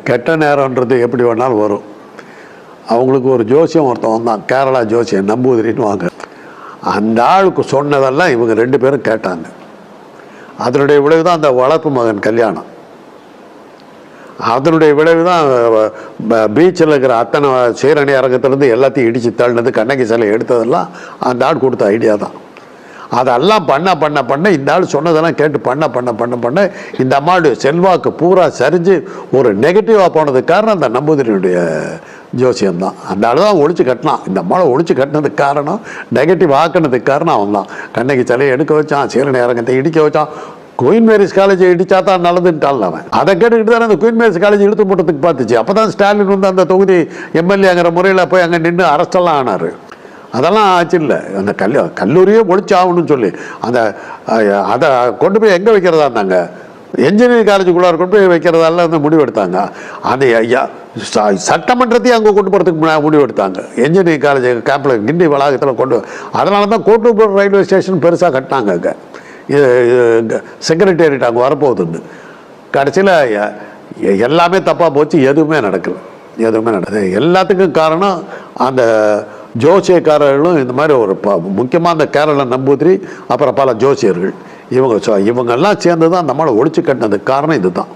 கெட்ட நேரம்ன்றது எப்படி வேணாலும் வரும். அவங்களுக்கு ஒரு ஜோசியம் ஒருத்தன் வந்தான், கேரளா ஜோசியம் நம்பூதிரின்னு வாங்க. அந்த ஆளுக்கு சொன்னதெல்லாம் இவங்க 2 பேரும் கேட்டாங்க. அதனுடைய விளைவு தான் அந்த வளர்ப்பு மகன் கல்யாணம். அதனுடைய விளைவு தான் பீச்சில் இருக்கிற அத்தனை சீரணி அரங்கத்திலேருந்து எல்லாத்தையும் இடித்து தள்ளினது, கண்ணகி சிலை எடுத்ததெல்லாம் அந்த ஆள் கொடுத்த ஐடியா தான். அதெல்லாம் பண்ண இந்த ஆள் சொன்னதெல்லாம் கேட்டு பண்ண இந்த அம்மாவுடைய செல்வாக்கு பூரா சரிஞ்சு ஒரு நெகட்டிவாக போனதுக்கு காரணம் அந்த நம்பூதிரியுடைய ஜோசியம்தான். அந்த ஆள் தான் ஒழிச்சு கட்டினான். இந்த அம்மாவை ஒழிச்சு கட்டினதுக்கு காரணம், நெகட்டிவ் ஆக்கினதுக்கு காரணம் அவன் தான். கண்ணகி சிலையை எடுக்க வச்சான், சீரணி அரங்கத்தை இடிக்க வச்சான். குயின் மேரிஸ் காலேஜை இடிச்சா தான் நல்லதுன்ட்டான் அவன். அதை கேட்டுக்கிட்டு தானே அந்த குயின் மேரிஸ் காலேஜ் இழுத்து போட்டதுக்கு பார்த்துச்சு. அப்போ தான் ஸ்டாலின் வந்து அந்த தொகுதி எம்எல்ஏங்கிற முறையில் போய் அங்கே நின்று அரெஸ்டெல்லாம் ஆனார். அதெல்லாம் ஆச்சு இல்லை. அந்த கல்லூரியே ஒழிச்சு ஆகணும்னு சொல்லி அதை கொண்டு போய் எங்கே வைக்கிறதா இருந்தாங்க, என்ஜினியரிங் காலேஜுக்குள்ளார கொண்டு போய் வைக்கிறதால வந்து முடிவெடுத்தாங்க. அந்த சட்டமன்றத்தையும் அங்கே கொண்டு போகிறதுக்கு முடிவெடுத்தாங்க. என்ஜினியரிங் காலேஜ் கேம்பில் கிண்டி வளாகத்தில் கொண்டு, அதனால தான் கோட்டூர் ரயில்வே ஸ்டேஷன் பெருசாக கட்டினாங்க. அங்கே இது செக்ரட்டேரியட் அங்கே வரப்போகுதுன்னு. கடைசியில் எல்லாமே தப்பாக போச்சு, எதுவுமே நடக்கலை. எல்லாத்துக்கும் காரணம் அந்த ஜோசியக்காரர்களும் இந்த மாதிரி ஒரு முக்கியமாக அந்த கேரள நம்பூதிரி, அப்புறம் பல ஜோசியர்கள், இவங்கெல்லாம் சேர்ந்து தான் அந்த மாதிரி ஒழிச்சு கட்டினதுக்கு காரணம் இதுதான்.